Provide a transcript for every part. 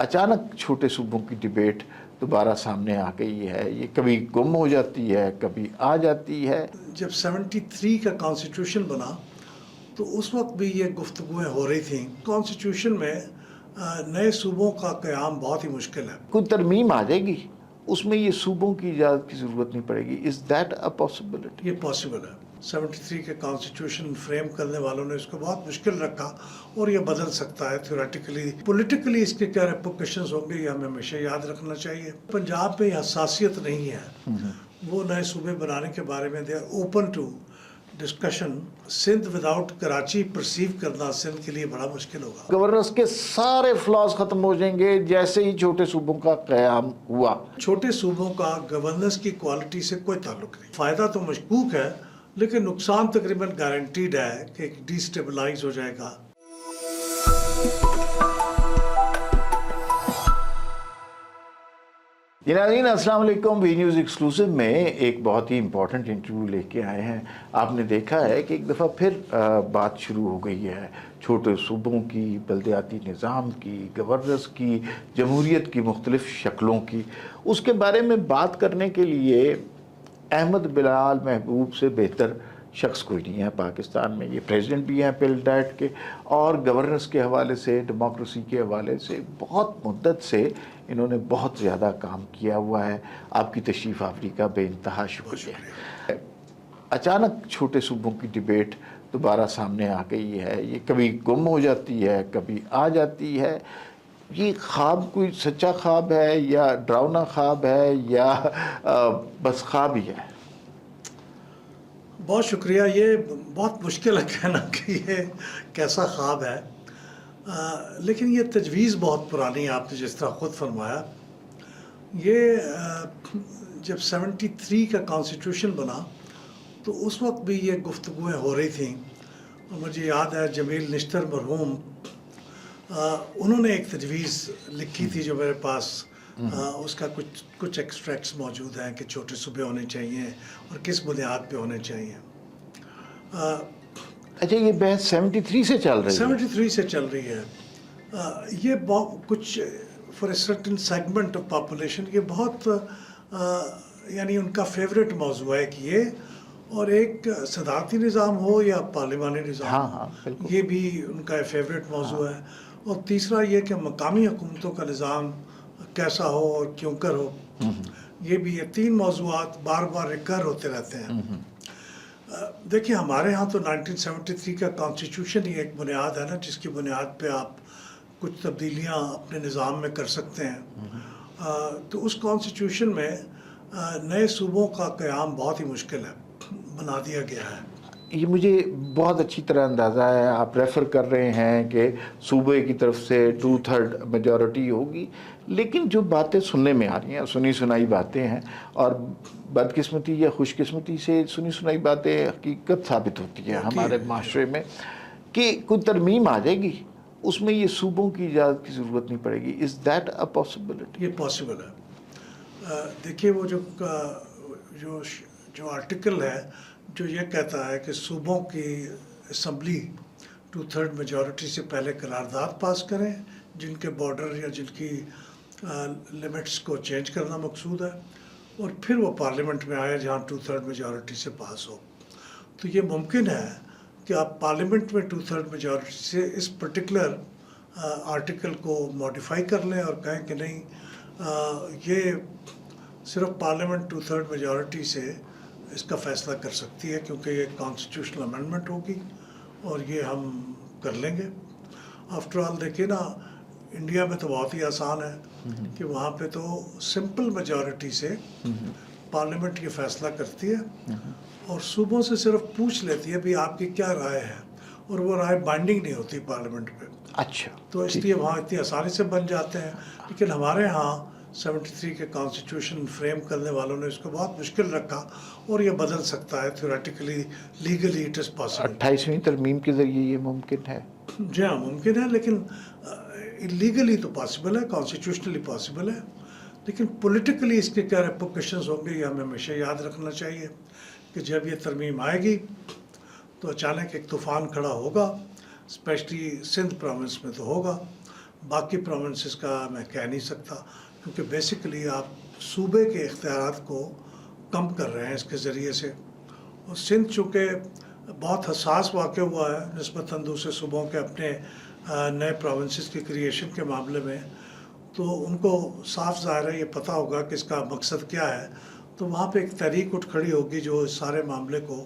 अचानक छोटे सूबों की डिबेट दोबारा सामने आ गई है। ये कभी गुम हो जाती है, कभी आ जाती है। जब 73 का कॉन्स्टिट्यूशन बना तो उस वक्त भी ये गुफ्तगुएं हो रही थी। कॉन्स्टिट्यूशन में नए सूबों का क़याम बहुत ही मुश्किल है। कोई तरमीम आ जाएगी, उसमें ये सूबों की इजाज़त की ज़रूरत नहीं पड़ेगी। Is that a possibility? ये पॉसिबल है। 73 के कॉन्स्टिट्यूशन फ्रेम करने वालों ने इसको बहुत मुश्किल रखा और ये बदल सकता है थ्योरेटिकली। पॉलिटिकली इसके क्या रेपरकशंस होंगे ये हमें हमेशा याद रखना चाहिए। पंजाब में हसासियत नहीं है, वो नए सूबे बनाने के बारे में they are open to discussion. Sindh without Karachi perceive करना सिंध के लिए बड़ा मुश्किल होगा। गवर्नेंस के सारे फ्लॉज खत्म हो जाएंगे जैसे ही छोटे सूबों का क़याम हुआ। छोटे सूबों का गवर्नेंस की क्वालिटी से कोई ताल्लुक नहीं। फ़ायदा तो मशकूक है लेकिन नुकसान तकरीबन गारंटीड है कि डिस्टेबलाइज हो जाएगा। नाज़रीन अस्सलाम वालेकुम। वी न्यूज़ एक्सक्लूसिव में एक बहुत ही इम्पॉर्टेंट इंटरव्यू लेके आए हैं। आपने देखा है कि एक दफ़ा फिर बात शुरू हो गई है छोटे सूबों की, बल्दियाती निज़ाम की, गवर्नेंस की, जमहूरियत की मुख्तलिफ़ शक्लों की। उसके बारे में बात करने के लिए अहमद बिलाल महबूब से बेहतर शख्स कोई नहीं है पाकिस्तान में। ये प्रेसिडेंट भी हैं पिलडाइट के और गवर्नेंस के हवाले से, डेमोक्रेसी के हवाले से बहुत मुद्दत से इन्होंने बहुत ज़्यादा काम किया हुआ है। आपकी तशरीफ़ आवरी का बेइंतहा शुक्रिया। अचानक छोटे सूबों की डिबेट दोबारा सामने आ गई है। ये कभी गुम हो जाती है, कभी आ जाती है। ये ख्वाब कोई सच्चा ख्वाब है या डरावना ख्वाब है या बस ख्वाब ही है? बहुत शुक्रिया। ये बहुत मुश्किल है कहना कि ये कैसा ख्वाब है, लेकिन ये तजवीज़ बहुत पुरानी है। आपने जिस तरह ख़ुद फरमाया, ये जब 73 का कॉन्स्टिट्यूशन बना तो उस वक्त भी ये गुफ्तगुएं हो रही थी। मुझे याद है जमील निश्तर मरहूम, उन्होंने एक तजवीज़ लिखी थी जो मेरे पास उसका कुछ एक्सट्रैक्ट्स मौजूद हैं कि छोटे सूबे होने चाहिए और किस बुनियाद पे होने चाहिए। अच्छा, ये बहस 73 से चल रही है? 73 से चल रही है। ये बहुत कुछ for a certain segment of population ये बहुत यानी उनका फेवरेट मौजू है कि ये और एक सदारती निज़ाम हो या पार्लिमानी निज़ाम। हाँ, ये भी उनका फेवरेट मौजू है। और तीसरा ये कि मकामी हुकूमतों का निज़ाम कैसा हो और क्यों कर हो। ये भी ये तीन मौज़ूआत बार बार रिकर होते रहते हैं। देखिए, हमारे यहाँ तो 1973 का कॉन्स्टिट्यूशन ही एक बुनियाद है ना, जिसकी बुनियाद पे आप कुछ तब्दीलियाँ अपने निज़ाम में कर सकते हैं। तो उस कॉन्स्टिट्यूशन में नए सूबों का क़याम बहुत ही मुश्किल है, बना दिया गया है। ये मुझे बहुत अच्छी तरह अंदाज़ा है। आप रेफ़र कर रहे हैं कि सूबे की तरफ से 2/3 मेजॉरिटी होगी, लेकिन जो बातें सुनने में आ रही हैं, सुनी सुनाई बातें हैं और बदकिस्मती या खुशकिस्मती से सुनी सुनाई बातें हकीकत साबित होती है हमारे माशरे में कि कोई तरमीम आ जाएगी, उसमें ये सूबों की इजाज़त की ज़रूरत नहीं पड़ेगी। Is that a possibility? ये पॉसिबल है। देखिए, वो जो आर्टिकल है जो ये कहता है कि सूबों की असम्बली 2/3 मेजॉरिटी से पहले करारदाद पास करें जिनके बॉर्डर या जिनकी लिमिट्स को चेंज करना मकसूद है, और फिर वो पार्लियामेंट में आए जहाँ 2/3 मेजॉरिटी से पास हो। तो ये मुमकिन है कि आप पार्लियामेंट में 2/3 मेजॉरिटी से इस पर्टिकुलर आर्टिकल को मॉडिफाई कर लें और कहें कि नहीं, ये सिर्फ पार्लियामेंट 2/3 मेजॉरिटी से इसका फ़ैसला कर सकती है क्योंकि ये कॉन्स्टिट्यूशनल अमेंडमेंट होगी और ये हम कर लेंगे। आफ्टर ऑल देखिए ना, इंडिया में तो बहुत ही आसान है कि वहाँ पे तो सिंपल मेजॉरिटी से पार्लियामेंट ये फ़ैसला करती है और सूबों से सिर्फ पूछ लेती है भी आपकी क्या राय है, और वो राय बाइंडिंग नहीं होती पार्लियामेंट पे। अच्छा, तो इसलिए वहाँ इतनी आसानी से बन जाते हैं। लेकिन हमारे यहाँ 73 के कॉन्स्टिट्यूशन फ्रेम करने वालों ने इसको बहुत मुश्किल रखा और ये बदल सकता है theoretically, legally it is possible. 28वीं तरमीम के ज़रिए ये मुमकिन है? जी हाँ, मुमकिन है, लेकिन लीगली तो पॉसिबल है, कॉन्स्टिट्यूशनली पॉसिबल है, लेकिन पॉलिटिकली इसके क्या रेपरकशंस होंगे ये हमें हमेशा याद रखना चाहिए कि जब ये तरमीम आएगी तो अचानक एक तूफ़ान खड़ा होगा, स्पेशली सिंध प्रोविंस में तो होगा। باقی پروونسز کا میں کہہ نہیں سکتا، کیونکہ بیسیکلی آپ صوبے کے اختیارات کو کم کر رہے ہیں اس کے ذریعے سے. اور سندھ چونکہ بہت حساس واقع ہوا ہے نسبتاً دوسرے صوبوں کے اپنے نئے پروونسز کی کریشن کے معاملے میں، تو ان کو صاف ظاہر ہے یہ پتہ ہوگا کہ اس کا مقصد کیا ہے. تو وہاں پہ ایک تحریک اٹھ کھڑی ہوگی جو اس سارے معاملے کو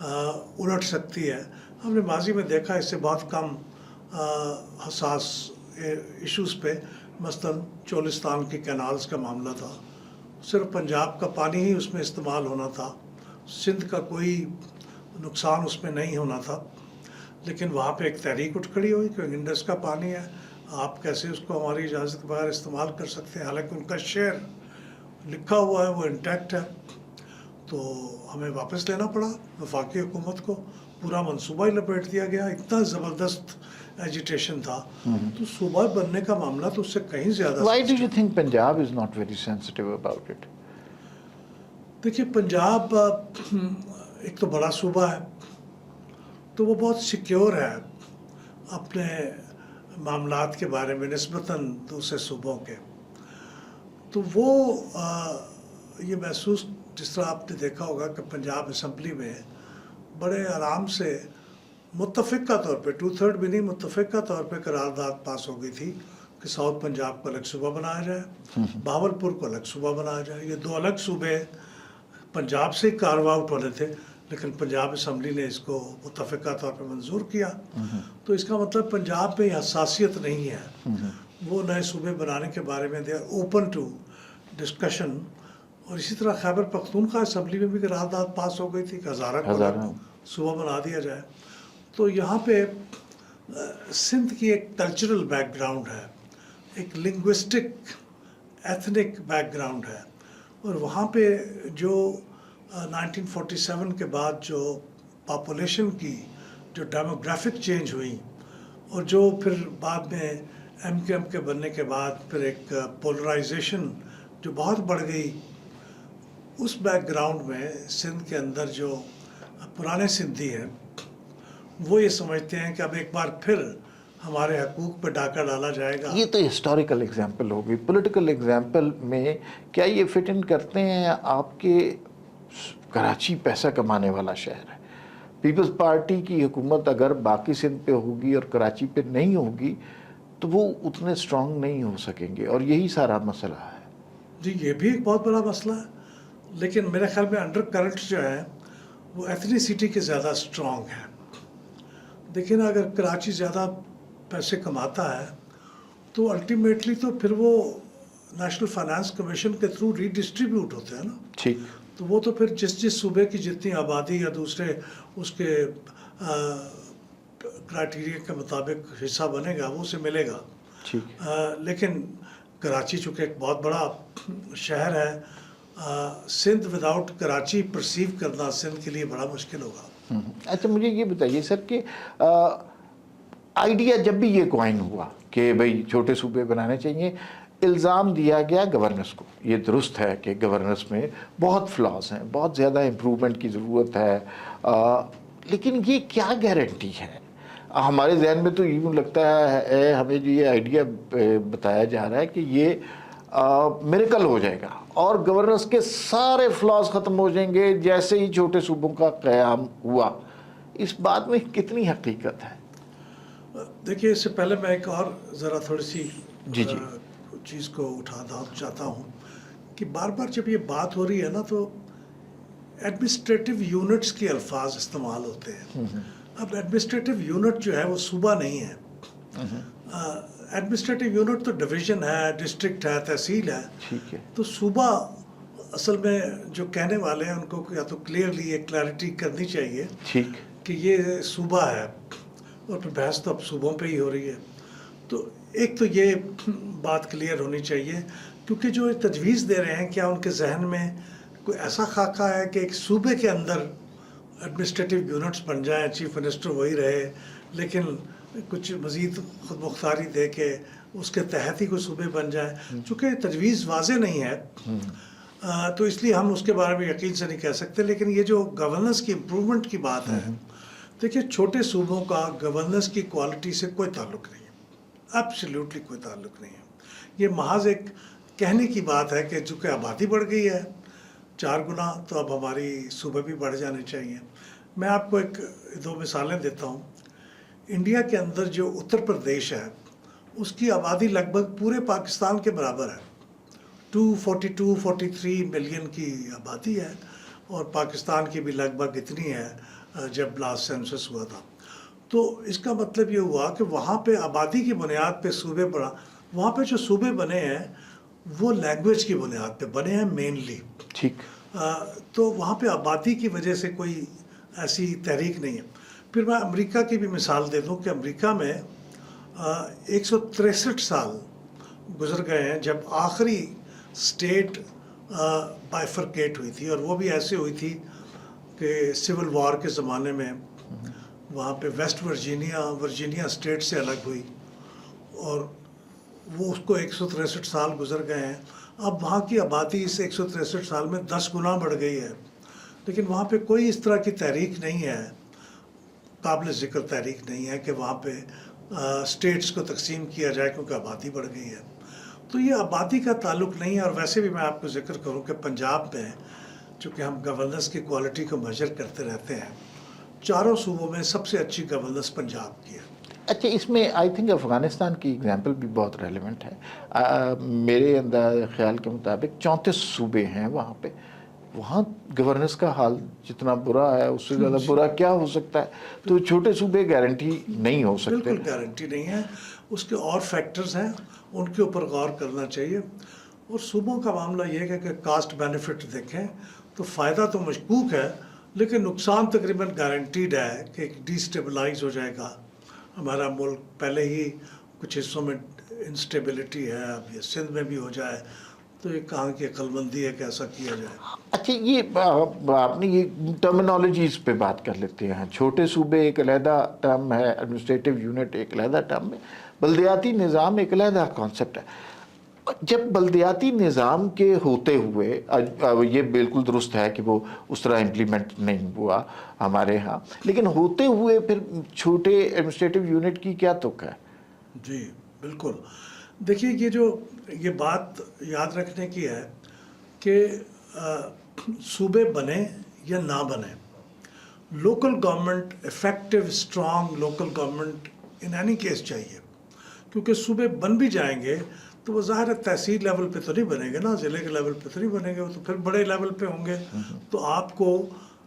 الٹ سکتی ہے. ہم نے ماضی میں دیکھا اس سے بہت کم حساس ایشوز پہ، مثلاً چولستان کی کینالز کا معاملہ تھا، صرف پنجاب کا پانی ہی اس میں استعمال ہونا تھا، سندھ کا کوئی نقصان اس میں نہیں ہونا تھا. لیکن وہاں پہ ایک تحریک اٹھ کھڑی ہوئی کہ انڈس کا پانی ہے، آپ کیسے اس کو ہماری اجازت کے بغیر استعمال کر سکتے ہیں، حالانکہ ان کا شیئر لکھا ہوا ہے وہ انٹیکٹ ہے. تو ہمیں واپس لینا پڑا، وفاقی حکومت کو پورا منصوبہ ہی لپیٹ دیا گیا. اتنا زبردست ایجیٹیشن تھا. تو صوبہ بننے کا معاملہ تو اس سے کہیں زیادہ. Why do you think Punjab is not very sensitive about it? دیکھیے پنجاب ایک تو بڑا صوبہ ہے، تو وہ بہت سیکیور ہے اپنے معاملات کے بارے میں نسبتاً دوسرے صوبوں کے. تو وہ یہ محسوس، جس طرح آپ نے دیکھا ہوگا کہ پنجاب اسمبلی میں بڑے آرام سے متفقہ طور پہ 2/3 بھی نہیں، متفقہ طور پہ قرارداد پاس ہو گئی تھی کہ ساؤتھ پنجاب کو الگ صوبہ بنایا جائے، بہاولپور کو الگ صوبہ بنایا جائے. یہ 2 الگ صوبے پنجاب سے ہی کارو آؤٹ ہونے تھے، لیکن پنجاب اسمبلی نے اس کو متفقہ طور پہ منظور کیا. تو اس کا مطلب پنجاب میں حساسیت نہیں ہے. وہ نئے صوبے بنانے کے بارے میں they are open to discussion. اور اسی طرح خیبر پختونخوا اسمبلی میں بھی قرارداد پاس ہو گئی تھی کہ ہزارہ کو صوبہ بنا دیا جائے. تو یہاں پہ سندھ کی ایک کلچرل بیک گراؤنڈ ہے، ایک لنگوسٹک ایتھنک بیک گراؤنڈ ہے. اور وہاں پہ جو 1947 کے بعد جو پاپولیشن کی جو ڈیموگرافک چینج ہوئی، اور جو پھر بعد میں ایم کے بننے کے بعد پھر ایک پولرائزیشن جو بہت بڑھ گئی، اس بیک گراؤنڈ میں سندھ کے اندر جو پرانے سندھی ہیں وہ یہ سمجھتے ہیں کہ اب ایک بار پھر ہمارے حقوق پہ ڈاکہ ڈالا جائے گا. یہ تو ہسٹوریکل ایگزامپل ہوگی. پولیٹیکل ایگزامپل میں کیا یہ فٹ ان کرتے ہیں؟ آپ کے کراچی پیسہ کمانے والا شہر ہے، پیپلز پارٹی کی حکومت اگر باقی سندھ پہ ہوگی اور کراچی پہ نہیں ہوگی تو وہ اتنے اسٹرانگ نہیں ہو سکیں گے، اور یہی سارا مسئلہ ہے. جی یہ بھی ایک بہت بڑا مسئلہ ہے. لیکن میرے خیال میں انڈر کرنٹ جو ہے وہ ایتھنیسٹی کے زیادہ اسٹرانگ ہے. دیکھیں نا، اگر کراچی زیادہ پیسے کماتا ہے تو الٹیمیٹلی تو پھر وہ نیشنل فائنانس کمیشن کے تھرو ری ڈسٹریبیوٹ ہوتے ہیں نا. ٹھیک. تو وہ تو پھر جس صوبے کی جتنی آبادی یا دوسرے اس کے کرائٹیریا کے مطابق حصہ بنے گا وہ اسے ملے گا. ٹھیک. لیکن کراچی چونکہ ایک بہت بڑا شہر ہے، سندھ وداؤٹ کراچی پرسیو کرنا سندھ کے لیے بڑا مشکل ہوگا. اچھا مجھے یہ بتائیے سر کہ آئیڈیا جب بھی یہ کوائن ہوا کہ بھئی چھوٹے صوبے بنانے چاہیے، الزام دیا گیا گورننس کو. یہ درست ہے کہ گورننس میں بہت فلاز ہیں، بہت زیادہ امپرومنٹ کی ضرورت ہے، لیکن یہ کیا گارنٹی ہے؟ ہمارے ذہن میں تو یوں لگتا ہے، ہمیں جو یہ آئیڈیا بتایا جا رہا ہے کہ یہ میریکل ہو جائے گا اور گورننس کے سارے فلاز ختم ہو جائیں گے جیسے ہی چھوٹے صوبوں کا قیام ہوا. اس بات میں کتنی حقیقت ہے؟ دیکھیے اس سے پہلے میں ایک اور ذرا تھوڑی سی جی چیز کو اٹھانا چاہتا ہوں کہ بار بار جب یہ بات ہو رہی ہے نا تو ایڈمنسٹریٹو یونٹس کے الفاظ استعمال ہوتے ہیں. اب ایڈمنسٹریٹو یونٹ جو ہے وہ صوبہ نہیں ہے. ایڈمنسٹریٹو یونٹ تو ڈویژن ہے، ڈسٹرکٹ ہے، تحصیل ہے. ٹھیک ہے. تو صوبہ اصل میں جو کہنے والے ہیں ان کو یا تو کلیئرلی ایک کلیئرٹی کرنی چاہیے ٹھیک کہ یہ صوبہ ہے، اور پھر بحث تو اب صوبوں پہ ہی ہو رہی ہے. تو ایک تو یہ بات کلیئر ہونی چاہیے، کیونکہ جو تجویز دے رہے ہیں کیا ان کے ذہن میں کوئی ایسا خاکہ ہے کہ ایک صوبے کے اندر ایڈمنسٹریٹو یونٹس بن جائیں، چیف منسٹر وہی رہے، لیکن کچھ مزید خود مختاری دے کے اس کے تحت ہی کوئی صوبے بن جائیں. چونکہ تجویز واضح نہیں ہے تو اس لیے ہم اس کے بارے میں یقین سے نہیں کہہ سکتے. لیکن یہ جو گورننس کی امپرومنٹ کی بات ہے، دیکھیے چھوٹے صوبوں کا گورننس کی کوالٹی سے کوئی تعلق نہیں ہے. एब्सोल्युटली कोई ताल्लुक नहीं है। ये महज एक कहने की बात है कि चूँकि आबादी बढ़ गई है 4 गुना, तो अब हमारी सूबे भी बढ़ जाने चाहिए। मैं आपको एक 2 मिसालें देता हूँ। इंडिया के अंदर जो उत्तर प्रदेश है उसकी आबादी लगभग पूरे पाकिस्तान के बराबर है। 242-43 मिलियन की आबादी है, और पाकिस्तान की भी लगभग इतनी है जब लास्ट सेंसस हुआ था। तो इसका मतलब ये हुआ कि वहाँ पे आबादी की बुनियाद पे सूबे बना, वहाँ पे जो सूबे बने हैं वो लैंग्वेज की बुनियाद पे बने हैं मेनली। ठीक। तो वहाँ पे आबादी की वजह से कोई ऐसी तहरीक नहीं है। फिर मैं अमेरिका की भी मिसाल दे दूँ कि अमेरिका में 163 साल गुजर गए हैं जब आखिरी स्टेट बाइफरकेट हुई थी, और वो भी ऐसे हुई थी कि सिविल वॉर के ज़माने में वहाँ पे वेस्ट वर्जीनिया स्टेट से अलग हुई, और वो उसको 163 साल गुजर गए हैं। अब वहाँ की आबादी इस 163 साल में 10 गुना बढ़ गई है, लेकिन वहाँ पे कोई इस तरह की तहरीक नहीं है, काबिल ज़िक्र तहरीक नहीं है कि वहाँ पे स्टेट्स को तकसीम किया जाए क्योंकि आबादी बढ़ गई है। तो ये आबादी का ताल्लुक नहीं है। और वैसे भी मैं आपको जिक्र करूँ कि पंजाब में चूँकि हम गवर्नेंस की क्वालिटी को मेजर करते रहते हैं, चारों सूबों में सबसे अच्छी गवर्नेंस पंजाब की है। अच्छा, इसमें आई थिंक अफ़गानिस्तान की एग्जांपल भी बहुत रेलेवेंट है। मेरे अंदाज़ ख्याल के मुताबिक 34 सूबे हैं वहाँ पे। वहाँ गवर्नेंस का हाल जितना बुरा है उससे ज़्यादा बुरा क्या हो सकता है? तो छोटे सूबे गारंटी नहीं हो सकते। बिल्कुल गारंटी नहीं है, उसके और फैक्टर्स हैं, उनके ऊपर गौर करना चाहिए। और सूबों का मामला ये है कि कास्ट बेनिफिट देखें तो फ़ायदा तो मशकूक है, लेकिन नुकसान तकरीबन गारंटीड है कि डिस्टेबलाइज हो जाएगा हमारा मुल्क। पहले ही कुछ हिस्सों में इंस्टेबिलिटी है, अब ये सिंध में भी हो जाए तो ये कहाँ की अक्लमंदी है कि ऐसा किया जाए। अच्छा, ये आपने ये टर्मिनोलॉजीज़ पे बात कर लेते हैं। छोटे सूबे एक अलहदा टर्म है, एडमिनिस्ट्रेटिव यूनिट एक अलहदा टर्म है, बल्दियाती निज़ाम एक अलहदा कॉन्सेप्ट है। जब बल्दियाती निज़ाम के होते हुए, ये बिल्कुल दुरुस्त है कि वो उस तरह इम्प्लीमेंट नहीं हुआ हमारे यहाँ, लेकिन होते हुए फिर छोटे एडमिनिस्ट्रेटिव यूनिट की क्या तुक है? जी बिल्कुल। देखिए, ये बात याद रखने की है कि सूबे बने या ना बने, local government, effective strong local government in any case चाहिए। क्योंकि सूबे बन भी जाएंगे तो वो ज़ाहिर है तहसील लेवल पे तो नहीं बनेंगे ना, ज़िले के लेवल पे तो नहीं बनेंगे, वो तो फिर बड़े लेवल पे होंगे। तो आपको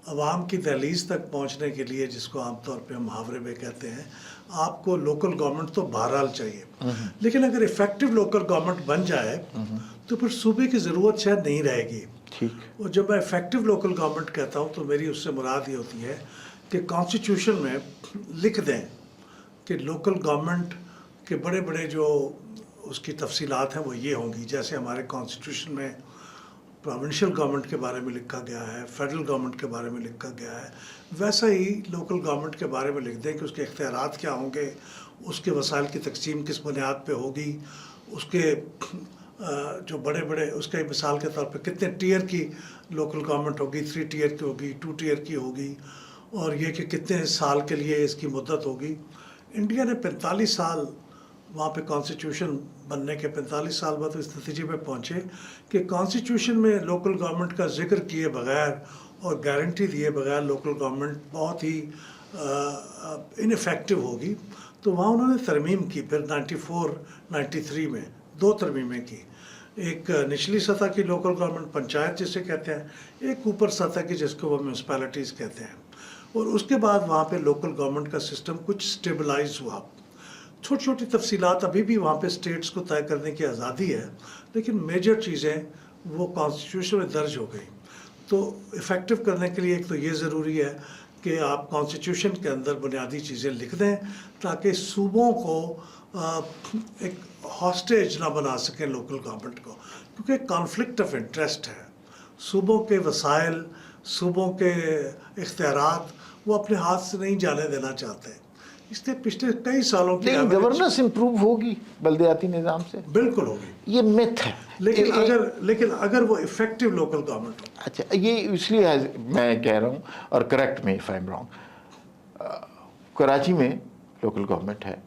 आवाम की दहलीज तक पहुंचने के लिए, जिसको आमतौर पे हम मुहावरे में कहते हैं, आपको लोकल गवर्नमेंट तो बहरहाल चाहिए। लेकिन अगर इफ़ेक्टिव लोकल गवर्नमेंट बन जाए तो फिर सूबे की ज़रूरत शायद नहीं रहेगी। ठीक। और जब मैं इफ़ेक्टिव लोकल गवर्नमेंट कहता हूँ तो मेरी उससे मुराद ये होती है कि कॉन्स्टिट्यूशन में लिख दें कि लोकल गवर्नमेंट के बड़े बड़े जो उसकी तफसीलात हैं वो ये होंगी। जैसे हमारे कॉन्स्टिट्यूशन में प्रोविंशियल गवर्नमेंट के बारे में लिखा गया है, फेडरल गवर्नमेंट के बारे में लिखा गया है, वैसा ही लोकल गवर्नमेंट के बारे में लिख दें कि उसके इख्तियारात क्या होंगे, उसके वसाइल की तकसीम किस बुनियाद पे होगी, उसके जो बड़े बड़े, उसके मिसाल के तौर पे कितने टीयर की लोकल गवर्नमेंट होगी, 3 टीयर की होगी, 2 टीयर की होगी, और ये कि कितने साल के लिए इसकी मुद्दत होगी। इंडिया ने 45 साल वहाँ पे कॉन्स्टिट्यूशन बनने के 45 साल बाद इस नतीजे पे पहुँचे कि कॉन्स्टिट्यूशन में लोकल गवर्नमेंट का जिक्र किए बगैर और गारंटी दिए बगैर लोकल गवर्नमेंट बहुत ही इनफेक्टिव होगी। तो वहाँ उन्होंने तरमीम की, फिर 94-93 में 2 तरमीमें की। एक निचली सतह की लोकल गवर्नमेंट, पंचायत जिसे कहते हैं, एक ऊपर सतह की जिसको वो म्यूनसिपैलिटीज़ कहते हैं। और उसके बाद वहाँ पे लोकल गवर्नमेंट का सिस्टम कुछ स्टेबलाइज हुआ। छोटी छोटी तफसीलात अभी भी वहाँ पे स्टेट्स को तय करने की आज़ादी है, लेकिन मेजर चीज़ें वो कॉन्स्टिट्यूशन में दर्ज हो गई। तो इफ़ेक्टिव करने के लिए एक तो ये ज़रूरी है कि आप कॉन्स्टिट्यूशन के अंदर बुनियादी चीज़ें लिख दें ताकि सूबों को एक हॉस्टेज ना बना सकें लोकल गवर्नमेंट को, क्योंकि कॉन्फ्लिक्ट ऑफ इंटरेस्ट है। सूबों के वसाइल, सूबों के इख्तियारात वो अपने हाथ से नहीं जाने देना चाहते। इसलिए पिछले कई सालों की गवर्नेंस इंप्रूव होगी बल्दियाती निज़ाम से? बिल्कुल होगी, ये मिथ है। लेकिन अगर वो इफेक्टिव लोकल गवर्नमेंट हो। अच्छा, ये इसलिए मैं कह रहा हूँ, और correct me if I am wrong, Karachi में लोकल गवर्नमेंट है,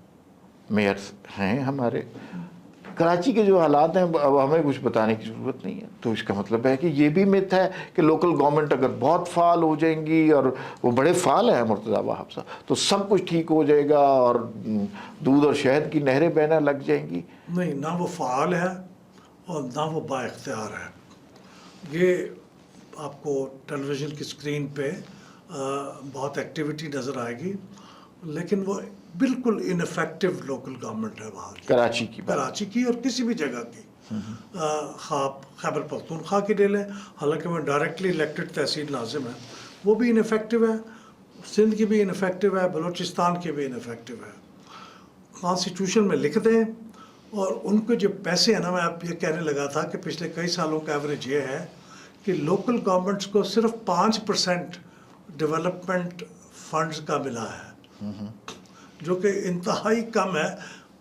मेयर हैं हमारे। कराची के जो हालात हैं अब हमें कुछ बताने की ज़रूरत नहीं है, तो इसका मतलब है कि ये भी मिथ है कि लोकल गवर्नमेंट अगर बहुत फ़ाल हो जाएंगी, और वो बड़े फ़ाल हैं मुर्तज़ा वहाब साहब, तो सब कुछ ठीक हो जाएगा और दूध और शहद की नहरें बहना लग जाएंगी। नहीं, ना वो फ़ाल है और ना वो बाइख्तियार है। ये आपको टेलीविज़न की स्क्रीन पे बहुत एक्टिविटी नज़र आएगी, लेकिन वो बिल्कुल इनफेक्टिव लोकल गवर्नमेंट है वहाँ की, कराची की बात। कराची की और किसी भी जगह की। खैबर पख्तूनख्वा की ले लें, हालांकि वो डायरेक्टली इलेक्टेड तहसील नाज़िम है, वो भी इनफेक्टिव है। सिंध की भी इनफेक्टिव है, बलूचिस्तान की भी इनफेक्टिव है। कॉन्स्टिट्यूशन में लिख दें, और उनके जो पैसे हैं ना, मैं आप ये कहने लगा था कि पिछले कई सालों का एवरेज ये है कि लोकल गवर्नमेंट्स को सिर्फ 5% डेवलपमेंट फंड्स का मिला है, जो कि इंतहाई कम है।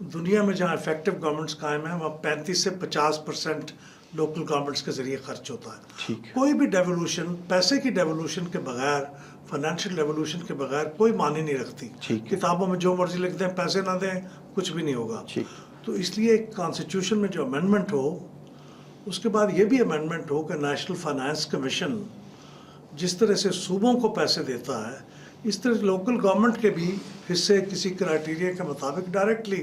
दुनिया में जहाँ इफेक्टिव गवर्नमेंट्स कायम हैं वहाँ 35 से 50% लोकल गवर्नमेंट्स के ज़रिए खर्च होता है। ठीक है। कोई भी डेवोल्यूशन, पैसे की डेवोल्यूशन के बगैर, फाइनेंशियल डेवोल्यूशन के बगैर कोई मानी नहीं रखती। ठीक है। किताबों में जो मर्जी लिख दें, पैसे ना दें, कुछ भी नहीं होगा। ठीक। तो इसलिए कॉन्स्टिट्यूशन में जो अमेंडमेंट हो, उसके बाद ये भी अमेंडमेंट हो कि नेशनल फाइनेंस कमीशन जिस तरह से सूबों को पैसे देता है, इस तरह लोकल गवर्नमेंट के भी हिस्से किसी क्राइटेरिया के मुताबिक डायरेक्टली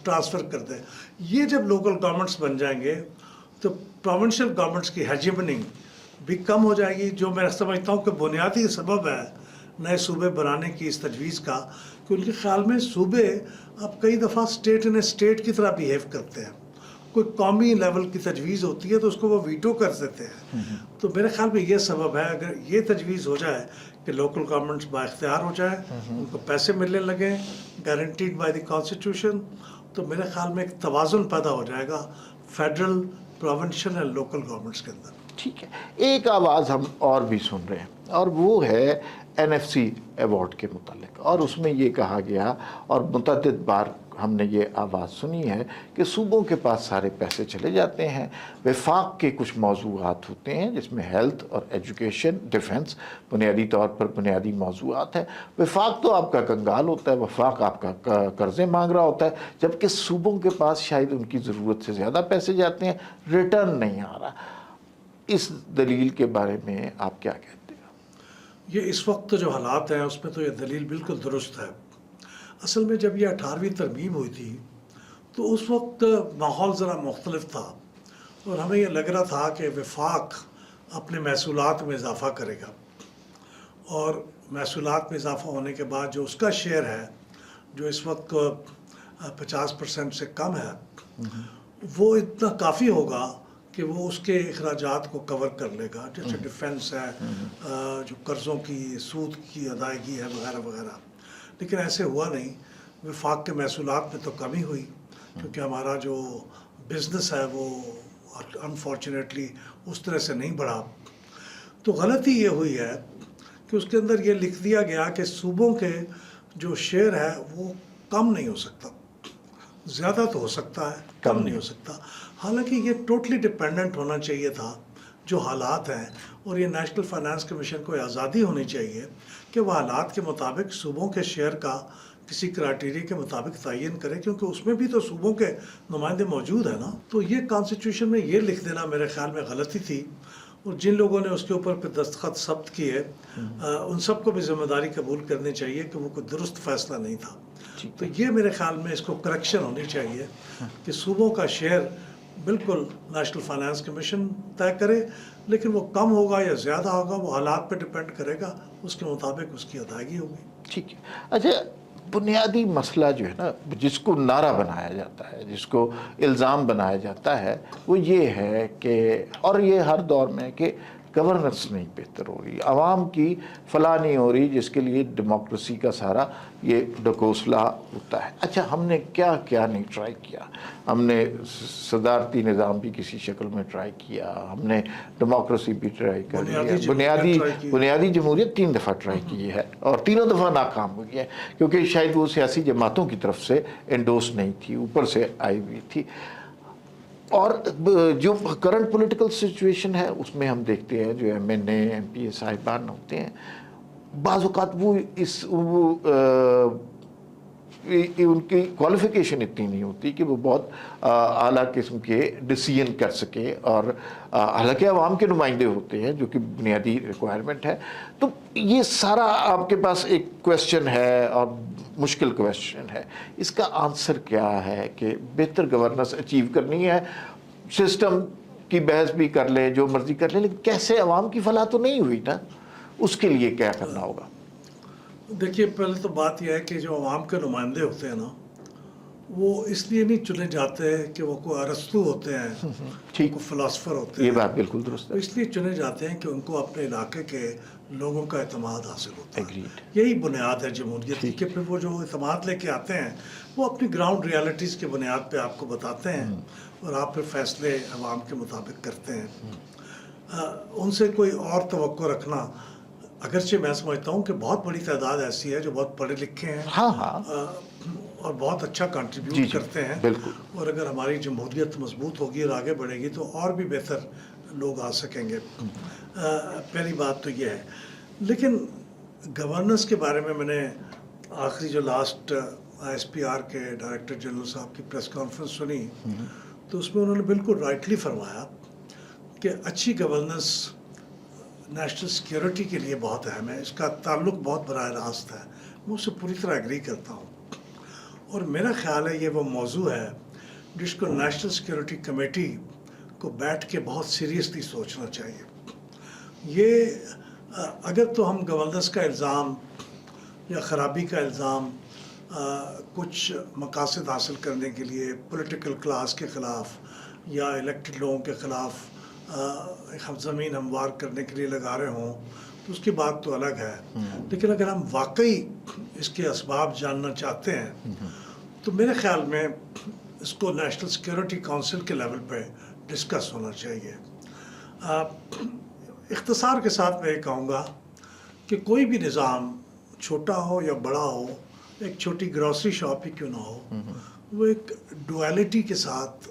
ट्रांसफ़र कर दें। ये जब लोकल गवर्नमेंट्स बन जाएंगे तो प्रोविंशियल गवर्नमेंट्स की हेजेमनी भी कम हो जाएगी, जो मैं समझता हूँ कि बुनियादी सबब है नए सूबे बनाने की इस तजवीज़ का, कि उनके ख्याल में सूबे अब कई दफ़ा स्टेट इन स्टेट की तरह बिहेव करते हैं। कोई कौमी लेवल की तजवीज़ होती है तो उसको वो वीटो कर देते हैं। तो मेरे ख्याल में ये सबब है, अगर ये तजवीज़ हो जाए कि लोकल गवर्नमेंट्स बाइख्तियार हो जाए, उनको पैसे मिलने लगे गारंटीड बाय द कॉन्स्टिट्यूशन, तो मेरे ख्याल में एक तवाज़ुन पैदा हो जाएगा federal, provincial and local governments के अंदर। ठीक है, एक आवाज़ हम और भी सुन रहे हैं, और वो है NFC अवार्ड के मुतालिक, और उसमें ये कहा गया और मुतअद्दिद बार हमने ये आवाज़ सुनी है कि सूबों के पास सारे पैसे चले जाते हैं, वफाक के कुछ मौज़ूआत होते हैं जिसमें हेल्थ और एजुकेशन, डिफेंस बुनियादी तौर पर बुनियादी मौज़ूआत हैं। वफाक तो आपका कंगाल होता है, वफाक आपका कर्ज़े मांग रहा होता है, जबकि सूबों के पास शायद उनकी ज़रूरत से ज़्यादा पैसे जाते हैं, रिटर्न नहीं आ रहा। इस दलील के बारे में आप क्या कहते हैं? ये इस वक्त जो हालात हैं उसमें तो ये दलील बिल्कुल दुरुस्त है। असल में जब ये 18वीं तरमीम हुई थी तो उस वक्त माहौल ज़रा मुख्तलिफ था, और हमें ये लग रहा था कि वफाक अपने महसूलात में इजाफ़ा करेगा, और महसूलात में इजाफ़ा होने के बाद जो उसका शेयर है, जो इस वक्त 50% से कम है, वो इतना काफ़ी होगा कि वो उसके अखराजात को कवर कर लेगा, जैसे डिफेंस है, जो कर्ज़ों की सूद की अदायगी है, वगैरह वगैरह। लेकिन ऐसे हुआ नहीं। वफाक के महसूलात में तो कमी हुई, क्योंकि हमारा जो बिज़नेस है वो अनफॉर्चुनेटली उस तरह से नहीं बढ़ा। तो गलती ये हुई है कि उसके अंदर ये लिख दिया गया कि सूबों के जो शेयर है वो कम नहीं हो सकता, ज़्यादा तो हो सकता है, कम नहीं हो सकता। हालांकि ये टोटली डिपेंडेंट होना चाहिए था जो हालात हैं, और ये नेशनल फाइनेंस कमीशन को आज़ादी होनी चाहिए कि वह हालात के मुताबिक सूबों के शेयर का किसी क्राइटेरिया के मुताबिक तयन करे, क्योंकि उसमें भी तो सूबों के नुमाइंदे मौजूद है ना। तो ये कॉन्स्टिट्यूशन में ये लिख देना मेरे ख्याल में गलती थी, और जिन लोगों ने उसके ऊपर फिर दस्तखत सब्त किए उन सबको भी जिम्मेदारी कबूल करनी चाहिए कि वो कोई दुरुस्त फैसला नहीं था। तो ये मेरे ख्याल में इसको करेक्शन होनी चाहिए कि सूबों का शेयर बिल्कुल नेशनल फाइनेंस कमीशन तय करे, लेकिन वो कम होगा या ज़्यादा होगा वो हालात पे डिपेंड करेगा, उसके मुताबिक उसकी अदायगी होगी। ठीक है। अच्छा, बुनियादी मसला जो है ना, जिसको नारा बनाया जाता है, जिसको इल्ज़ाम बनाया जाता है, वो ये है कि, और ये हर दौर में, कि गवर्नेंस नहीं बेहतर हो रही, आवाम की फलाह नहीं हो रही, जिसके लिए डेमोक्रेसी का सारा ये ढकोसला होता है। अच्छा, हमने क्या क्या नहीं ट्राई किया? हमने सदारती निज़ाम भी किसी शक्ल में ट्राई किया, हमने डेमोक्रेसी भी ट्राई कर लिया, बुनियादी जमहूरियत 3 दफ़ा ट्राई की है, और तीनों दफ़ा नाकाम हुई है, क्योंकि शायद वो सियासी जमातों की तरफ से एंडोस नहीं थी, ऊपर से आई हुई थी। और जो करंट पॉलिटिकल सिचुएशन है उसमें हम देखते हैं जो MNA MPA साहिबान होते हैं, बाज़ औक़ात वो ان کی کوالیفیکیشن اتنی نہیں ہوتی کہ وہ بہت اعلیٰ قسم کے ڈیسیژن کر سکے، اور حالانکہ عوام کے نمائندے ہوتے ہیں جو کہ بنیادی ریکوائرمنٹ ہے. تو یہ سارا آپ کے پاس ایک کویسچن ہے اور مشکل کویسچن ہے، اس کا آنسر کیا ہے کہ بہتر گورننس اچیو کرنی ہے؟ سسٹم کی بحث بھی کر لے، جو مرضی کر لے، لیکن کیسے عوام کی فلاح تو نہیں ہوئی نا، اس کے لیے کیا کرنا ہوگا؟ دیکھیے، پہلے تو بات یہ ہے کہ جو عوام کے نمائندے ہوتے ہیں نا، وہ اس لیے نہیں چنے جاتے کہ وہ کوئی ارسطو ہوتے ہیں، ٹھیک، کوئی فلاسفر ہوتے یہ ہیں. بات بالکل درست وہ ہے. اس لیے چنے جاتے ہیں کہ ان کو اپنے علاقے کے لوگوں کا اعتماد حاصل ہوتا ہے. Agreed. یہی بنیاد ہے جمہوریت کی، کہ پھر وہ جو اعتماد لے کے آتے ہیں وہ اپنی گراؤنڈ ریالٹیز کے بنیاد پہ آپ کو بتاتے ہیں، اور آپ پھر فیصلے عوام کے مطابق کرتے ہیں. ان سے کوئی اور توقع رکھنا، اگرچہ میں سمجھتا ہوں کہ بہت بڑی تعداد ایسی ہے جو بہت پڑھے لکھے ہیں، ہاں اور بہت اچھا جی کنٹریبیوٹ کرتے ہیں، بالکل. اور اگر ہماری جمہوریت مضبوط ہوگی اور آگے بڑھے گی تو اور بھی بہتر لوگ آ سکیں گے. پہلی بات تو یہ ہے. لیکن گورننس کے بارے میں نے آخری جو لاسٹ ایس پی آر کے ڈائریکٹر جنرل صاحب کی پریس کانفرنس سنی، تو اس میں انہوں نے بالکل رائٹلی فرمایا کہ اچھی گورننس نیشنل سیکیورٹی کے لیے بہت اہم ہے. اس کا تعلق بہت براہ راست ہے. میں اس سے پوری طرح ایگری کرتا ہوں، اور میرا خیال ہے یہ وہ موضوع ہے جس کو نیشنل سیکیورٹی کمیٹی کو بیٹھ کے بہت سیریسلی سوچنا چاہیے. یہ اگر تو ہم گورننس کا الزام یا خرابی کا الزام کچھ مقاصد حاصل کرنے کے لیے پولیٹیکل کلاس کے خلاف یا الیکٹڈ لوگوں کے خلاف زمین ہموار کرنے کے لیے لگا رہے ہوں تو اس کی بات تو الگ ہے. لیکن اگر ہم واقعی اس کے اسباب جاننا چاہتے ہیں تو میرے خیال میں اس کو نیشنل سیکیورٹی کونسل کے لیول پہ ڈسکس ہونا چاہیے. اختصار کے ساتھ میں یہ کہوں گا کہ کوئی بھی نظام چھوٹا ہو یا بڑا ہو، ایک چھوٹی گروسری شاپ ہی کیوں نہ ہو، وہ ایک ڈویلٹی کے ساتھ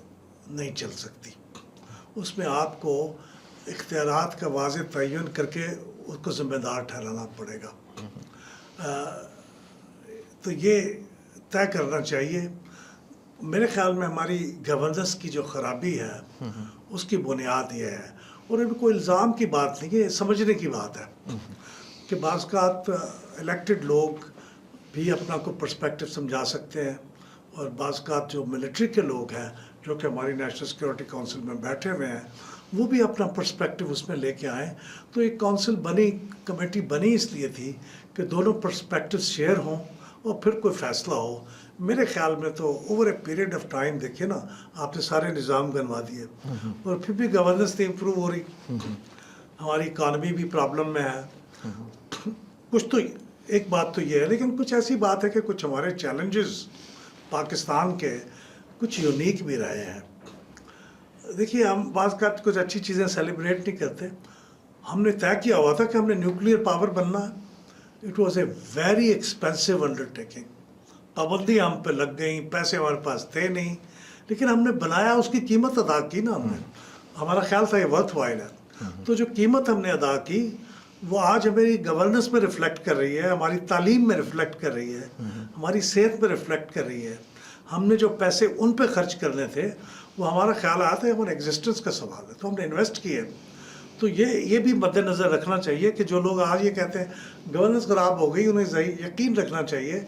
نہیں چل سکتی. اس میں آپ کو اختیارات کا واضح تعین کر کے اس کو ذمہ دار ٹھہرانا پڑے گا. تو یہ طے کرنا چاہیے. میرے خیال میں ہماری گورننس کی جو خرابی ہے اس کی بنیاد یہ ہے، اور ان کو الزام کی بات نہیں، یہ سمجھنے کی بات ہے کہ بعض اوقات الیکٹڈ لوگ بھی اپنا کو پرسپیکٹو سمجھا سکتے ہیں، اور بعض اوقات جو ملٹری کے لوگ ہیں جو کہ ہماری نیشنل سیکیورٹی کونسل میں بیٹھے ہوئے ہیں وہ بھی اپنا پرسپیکٹو اس میں لے کے آئیں. تو ایک کونسل بنی، کمیٹی بنی اس لیے تھی کہ دونوں پرسپیکٹو شیئر ہوں اور پھر کوئی فیصلہ ہو. میرے خیال میں تو over a period of time دیکھیے نا، آپ نے سارے نظام گنوا دیے اور پھر بھی گورننس نہیں امپروو ہو رہی. ہماری اکانومی بھی پرابلم میں ہے. کچھ تو ایک بات تو یہ ہے، لیکن کچھ ایسی بات ہے کہ کچھ ہمارے چیلنجز پاکستان کے کچھ یونیک بھی رہے ہیں. دیکھیے، ہم بعض کا کچھ اچھی چیزیں سیلیبریٹ نہیں کرتے. ہم نے طے کیا ہوا تھا کہ ہم نے نیوکلیئر پاور بننا ہے. It was a very expensive undertaking. پابندیاں ہم پہ لگ گئیں، پیسے ہمارے پاس تھے نہیں، لیکن ہم نے بنایا، اس کی قیمت ادا کی نا ہم نے. ہمارا خیال تھا یہ ورتھ وائل ہے. تو جو قیمت ہم نے ادا کی وہ آج ہماری گورننس میں ریفلیکٹ کر رہی ہے، ہماری تعلیم میں ریفلیکٹ کر رہی ہے، ہماری صحت میں ریفلیکٹ کر رہی ہے. ہم نے جو پیسے ان پہ خرچ کرنے تھے وہ ہمارا خیال آتا ہے ہمارے ایگزسٹنس کا سوال ہے، تو ہم نے انویسٹ کیے. تو یہ بھی مد نظر رکھنا چاہیے کہ جو لوگ آج یہ کہتے ہیں گورننس خراب ہو گئی، انہیں یقین رکھنا چاہیے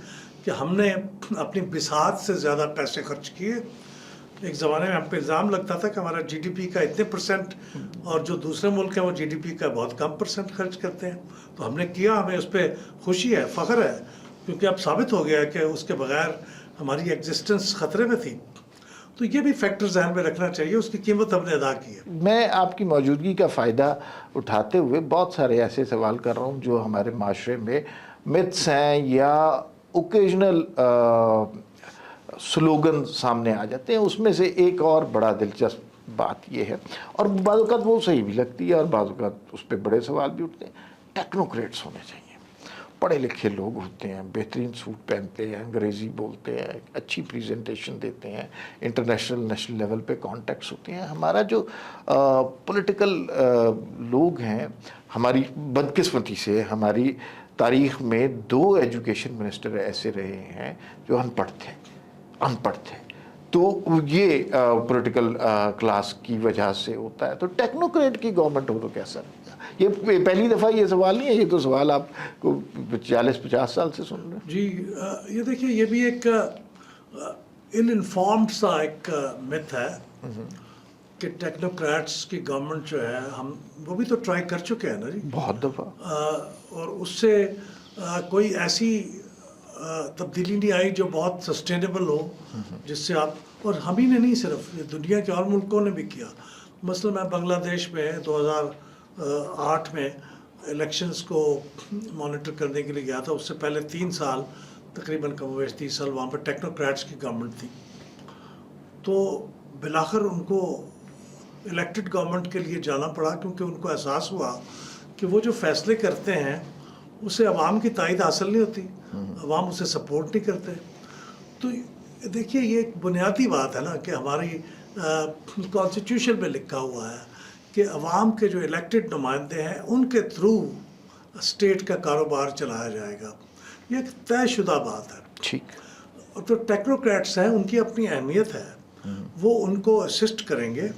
کہ ہم نے اپنی بساط سے زیادہ پیسے خرچ کیے. ایک زمانے میں ہم پہ الزام لگتا تھا کہ ہمارا جی ڈی پی کا اتنے پرسنٹ، اور جو دوسرے ملک ہیں وہ جی ڈی پی کا بہت کم پرسنٹ خرچ کرتے ہیں. تو ہم نے کیا، ہمیں اس پہ خوشی ہے، فخر ہے، کیونکہ اب ثابت ہو گیا ہے کہ اس کے بغیر ہماری ایگزسٹنس خطرے میں تھی. تو یہ بھی فیکٹر ذہن میں رکھنا چاہیے، اس کی قیمت ہم نے ادا کی ہے. میں آپ کی موجودگی کا فائدہ اٹھاتے ہوئے بہت سارے ایسے سوال کر رہا ہوں جو ہمارے معاشرے میں متس ہیں یا اوکیجنل سلوگن سامنے آ جاتے ہیں. اس میں سے ایک اور بڑا دلچسپ بات یہ ہے، اور بعض اوقات وہ صحیح بھی لگتی ہے اور بعض اوقات اس پہ بڑے سوال بھی اٹھتے ہیں، ٹیکنوکریٹس ہونے چاہیے. پڑھے لکھے لوگ ہوتے ہیں، بہترین سوٹ پہنتے ہیں، انگریزی بولتے ہیں، اچھی پریزنٹیشن دیتے ہیں، انٹرنیشنل نیشنل لیول پہ کانٹیکٹس ہوتے ہیں. ہمارا جو پولیٹیکل لوگ ہیں، ہماری بدقسمتی سے ہماری تاریخ میں 2 ایجوکیشن منسٹر ایسے رہے ہیں جو ان پڑھ تھے. تو یہ پولیٹیکل کلاس کی وجہ سے ہوتا ہے. تو ٹیکنوکریٹ کی گورنمنٹ ہو تو کیسا رہے گا؟ یہ پہلی دفعہ یہ سوال نہیں ہے, یہ تو سوال آپ کو 40-50 سال سے سن رہے ہیں. جی یہ دیکھیے, یہ بھی ایک ان انفارمڈ سا ایک مت ہے کہ ٹیکنوکریٹس کی گورنمنٹ جو ہے, ہم وہ بھی تو ٹرائی کر چکے ہیں نا جی بہت دفعہ, اور اس سے کوئی ایسی تبدیلی نہیں آئی جو بہت سسٹینیبل ہو, جس سے آپ, اور ہم ہی نے نہیں, صرف یہ دنیا کے اور ملکوں نے بھی کیا. مثلا میں بنگلہ دیش میں 2008 میں الیکشنز کو مانیٹر کرنے کے لیے گیا تھا. اس سے پہلے 3 سال تقریباً کم و بیش 30 سال وہاں پہ ٹیکنوکریٹس کی گورنمنٹ تھی. تو بالآخر ان کو الیکٹڈ گورنمنٹ کے لیے جانا پڑا, کیونکہ ان کو احساس ہوا کہ وہ جو فیصلے کرتے ہیں اسے عوام کی تائید حاصل نہیں ہوتی, عوام اسے سپورٹ نہیں کرتے. تو دیکھیے یہ ایک بنیادی بات ہے نا کہ ہماری کانسٹیٹیوشن میں لکھا ہوا ہے کہ عوام کے جو الیکٹڈ نمائندے ہیں ان کے تھرو اسٹیٹ کا کاروبار چلایا جائے گا. یہ ایک طے شدہ بات ہے. ٹھیک. اور جو ٹیکنوکریٹس ہیں ان کی اپنی اہمیت ہے, وہ ان کو اسسٹ کریں گے,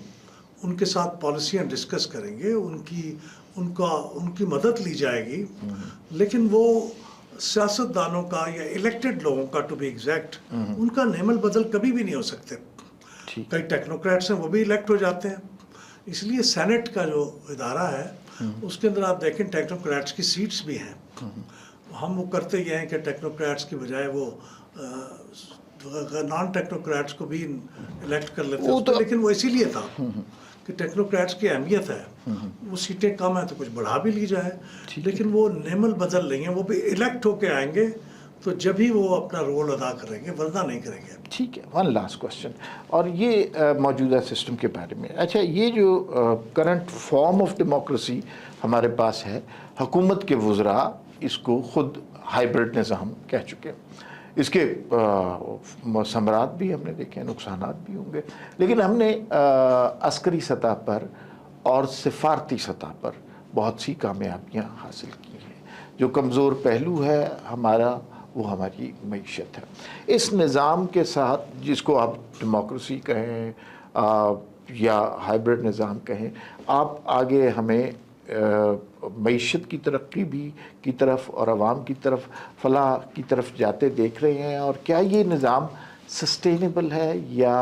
ان کے ساتھ پالیسیاں ڈسکس کریں گے, ان کی مدد لی جائے گی, لیکن وہ سیاستدانوں کا یا الیکٹڈ لوگوں کا, ٹو بی ایگزیکٹ, ان کا نعم البدل کبھی بھی نہیں ہو سکتے. کئی ٹیکنوکریٹس ہیں وہ بھی الیکٹ ہو جاتے ہیں. اس لیے سینٹ کا جو ادارہ ہے اس کے اندر آپ دیکھیں ٹیکنوکریٹس کی سیٹس بھی ہیں. ہم وہ کرتے یہ ہیں کہ ٹیکنوکریٹس کی بجائے وہ نان ٹیکنوکریٹس کو بھی الیکٹ کر لیتے ہیں, لیکن وہ اسی لیے تھا کہ ٹیکنوکریٹس کی اہمیت ہے, وہ سیٹیں کم ہیں تو کچھ بڑھا بھی لی جائے, لیکن وہ نعم البدل نہیں ہیں. وہ بھی الیکٹ ہو کے آئیں گے تو جب ہی وہ اپنا رول ادا کریں گے, ورنہ نہیں کریں گے. ٹھیک ہے. ون لاسٹ کوشچن, اور یہ موجودہ سسٹم کے بارے میں. اچھا, یہ جو کرنٹ فارم آف ڈیموکریسی ہمارے پاس ہے, حکومت کے وزراء اس کو خود ہائیبرڈ نظام کہہ چکے. اس کے ثمرات بھی ہم نے دیکھے, نقصانات بھی ہوں گے, لیکن ہم نے عسکری سطح پر اور سفارتی سطح پر بہت سی کامیابیاں حاصل کی ہیں. جو کمزور پہلو ہے ہمارا وہ ہماری معیشت ہے. اس نظام کے ساتھ, جس کو آپ ڈیموکریسی کہیں یا ہائیبرڈ نظام کہیں, آپ آگے ہمیں معیشت کی ترقی بھی کی طرف اور عوام کی طرف فلاح کی طرف جاتے دیکھ رہے ہیں, اور کیا یہ نظام سسٹینیبل ہے یا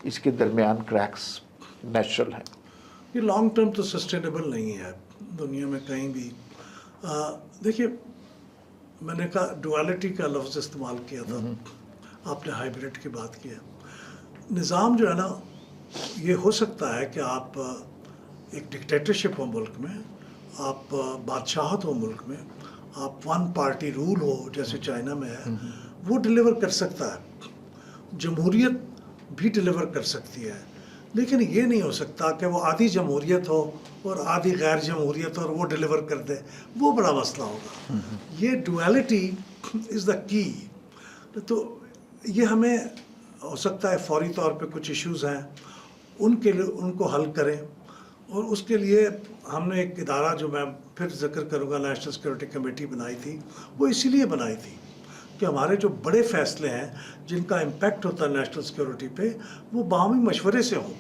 اس کے درمیان کریکس نیچرل ہیں؟ یہ لانگ ٹرم تو سسٹینیبل نہیں ہے دنیا میں کہیں بھی. دیکھیے, میں نے کہا ڈوالٹی کا لفظ استعمال کیا تھا, آپ نے ہائیبرڈ کی بات کی ہے. نظام جو ہے نا, یہ ہو سکتا ہے کہ آپ ایک ڈکٹیٹرشپ ہو ملک میں, آپ بادشاہت ہو ملک میں, آپ ون پارٹی رول ہو جیسے چائنا میں ہے, وہ ڈیلیور کر سکتا ہے. جمہوریت بھی ڈیلیور کر سکتی ہے, لیکن یہ نہیں ہو سکتا کہ وہ آدھی جمہوریت ہو اور آدھی غیر جمہوریت اور وہ ڈیلیور کر دے. وہ بڑا مسئلہ ہوگا. یہ ڈویلٹی از دا کی. تو یہ ہمیں ہو سکتا ہے فوری طور پہ کچھ ایشوز ہیں ان کے لیے ان کو حل کریں, اور اس کے لیے ہم نے ایک ادارہ جو میں پھر ذکر کروں گا, نیشنل سیکورٹی کمیٹی بنائی تھی. وہ اسی لیے بنائی تھی کہ ہمارے جو بڑے فیصلے ہیں جن کا امپیکٹ ہوتا ہے نیشنل سیکورٹی پہ, وہ باہمی مشورے سے ہوں.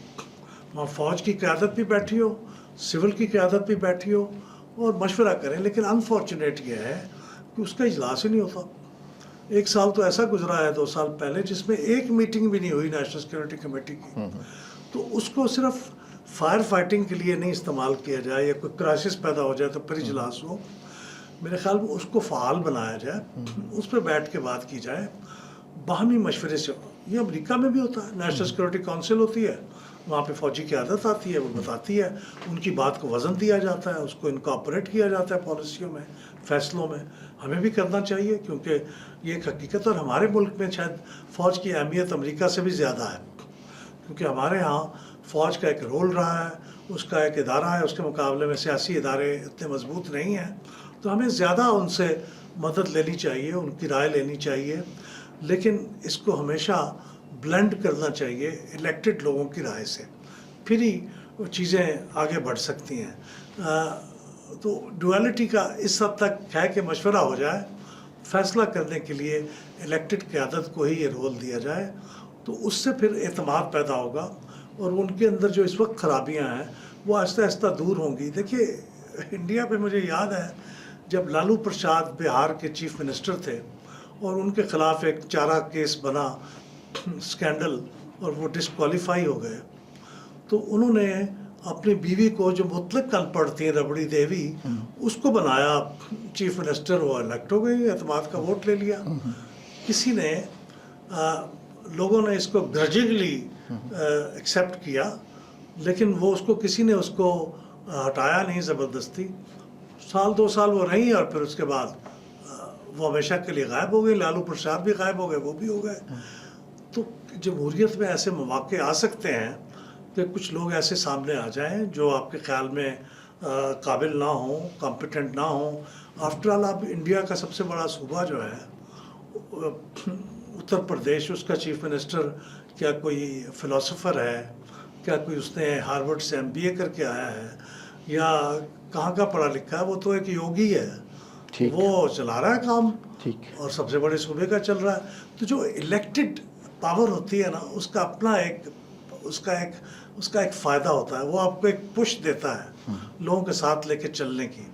وہاں فوج کی قیادت بھی بیٹھی ہو, سول کی قیادت بھی بیٹھی ہو, اور مشورہ کریں. لیکن انفارچونیٹ یہ ہے کہ اس کا اجلاس ہی نہیں ہوتا. 1 سال تو ایسا گزرا ہے 2 سال پہلے جس میں ایک میٹنگ بھی نہیں ہوئی نیشنل سیکورٹی کمیٹی کی. تو اس کو صرف فائر فائٹنگ کے لیے نہیں استعمال کیا جائے, یا کوئی کرائسس پیدا ہو جائے تو پھر اجلاس ہو. میرے خیال میں اس کو فعال بنایا جائے, اس پہ بیٹھ کے بات کی جائے باہمی مشورے سے. یہ امریکہ میں بھی ہوتا ہے, نیشنل سیکورٹی کونسل ہوتی ہے, وہاں پہ فوجی قیادت آتی ہے, وہ بتاتی ہے, ان کی بات کو وزن دیا جاتا ہے, اس کو انکارپوریٹ کیا جاتا ہے پالیسیوں میں, فیصلوں میں. ہمیں بھی کرنا چاہیے, کیونکہ یہ ایک حقیقت. اور ہمارے ملک میں شاید فوج کی اہمیت امریکہ سے بھی زیادہ ہے, کیونکہ ہمارے ہاں فوج کا ایک رول رہا ہے, اس کا ایک ادارہ ہے, اس کے مقابلے میں سیاسی ادارے اتنے مضبوط نہیں ہیں. تو ہمیں زیادہ ان سے مدد لینی چاہیے, ان کی رائے لینی چاہیے, لیکن اس کو ہمیشہ بلینڈ کرنا چاہیے الیکٹڈ لوگوں کی رائے سے, پھر ہی وہ چیزیں آگے بڑھ سکتی ہیں. तो डुअलिटी का इस हद तक है कि मशवरा हो जाए, फैसला करने के लिए इलेक्टेड क़यादत को ही ये रोल दिया जाए, तो उससे फिर एतमाद पैदा होगा और उनके अंदर जो इस वक्त खराबियां हैं वो आहिस्ता आहिस्ता दूर होंगी। देखिए इंडिया पे मुझे याद है जब लालू प्रसाद बिहार के चीफ मिनिस्टर थे और उनके ख़िलाफ़ एक चारा केस बना, स्कैंडल, और वो डिस्क्वालीफाई हो गए, तो उन्होंने अपनी बीवी को जो मुतलक अनपढ़ थी रबड़ी देवी, उसको बनाया चीफ मिनिस्टर, वो इलेक्ट हो गई, एतमाद का वोट ले लिया। किसी ने लोगों ने इसको ग्रजिंगली एक्सेप्ट किया, लेकिन वो उसको किसी ने उसको हटाया नहीं ज़बरदस्ती। साल 2 साल वो रही और फिर उसके बाद वो हमेशा के लिए गायब हो गई। लालू प्रसाद भी गायब हो गए, वो भी हो गए। तो जमहूरियत में ऐसे मौके आ सकते हैं कि कुछ लोग ऐसे सामने आ जाएं जो आपके ख्याल में काबिल ना हों, कॉम्पिटेंट ना हों। आफ्टर ऑल अब इंडिया का सबसे बड़ा सूबा जो है उत्तर प्रदेश, उसका चीफ मिनिस्टर क्या कोई फ़िलासफ़र है, क्या कोई उसने हार्वर्ड से MBA करके आया है या कहाँ का पढ़ा लिखा है? वो तो एक योगी है, वो चला रहा है काम, और सबसे बड़े सूबे का चल रहा है। तो जो इलेक्टेड पावर होती है ना, उसका अपना उसका एक फ़ायदा होता है, वो आपको एक पुश देता है लोगों के साथ लेके चलने की।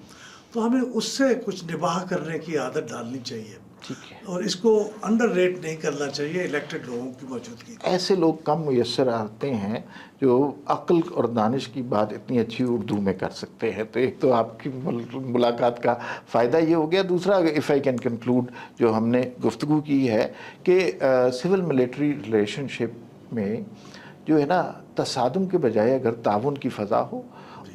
तो हमें उससे कुछ निबाह करने की आदत डालनी चाहिए, और इसको अंडर रेट नहीं करना चाहिए इलेक्टेड लोगों की मौजूदगी। ऐसे लोग कम मुयस्सर आते हैं जो अक्ल और दानिश की बात इतनी अच्छी उर्दू में कर सकते हैं। तो एक तो आपकी मुलाकात का फ़ायदा ये हो गया। दूसरा, इफ़ आई कैन कंक्लूड, जो हमने गुफ्तगू की है कि सिविल मिलिट्री रिलेशनशिप में जो है ना, तसादुम के बजाय अगर ताउन की फ़ज़ा हो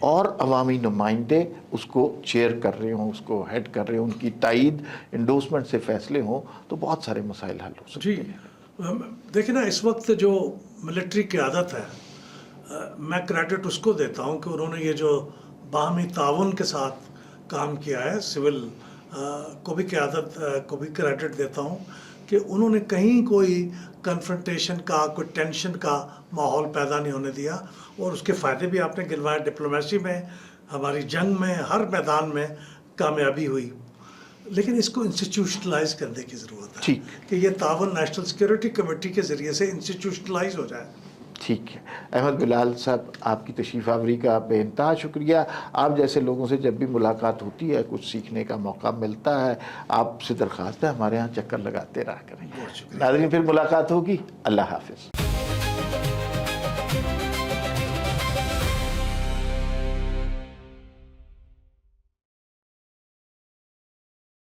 और अवामी नुमाइंदे उसको चेयर कर रहे हों, उसको हेड कर रहे हों, उनकी तायीद, इंडोर्समेंट से फ़ैसले हों, तो बहुत सारे मसाइल हल हो सकते हैं। देखिए ना, इस वक्त जो मिलिट्री क़यादत है, मैं क्रेडिट उसको देता हूँ कि उन्होंने ये जो बाहमी ताउन के साथ काम किया है, सिविल को भी क़यादत को भी क्रेडिट देता हूँ कि उन्होंने कहीं कोई कन्फ्रंटेशन का, कोई टेंशन का माहौल पैदा नहीं होने दिया, और उसके फ़ायदे भी आपने गिनवाए। डिप्लोमेसी में, हमारी जंग में, हर मैदान में कामयाबी हुई। लेकिन इसको इंस्टीट्यूशनलाइज करने की ज़रूरत है कि ये ताउन नेशनल सिक्योरिटी कमेटी के ज़रिए से इंस्टीट्यूशनलाइज हो जाए। ठीक है अहमद बिलाल साहब, आपकी तशरीफ़ आवरी का बेइंतहा शुक्रिया। आप जैसे लोगों से जब भी मुलाकात होती है कुछ सीखने का मौका मिलता है। आपसे दरख्वास्त है हमारे यहाँ चक्कर लगाते रहा करें। नाज़रीन, फिर मुलाकात होगी। अल्लाह हाफ़िज़।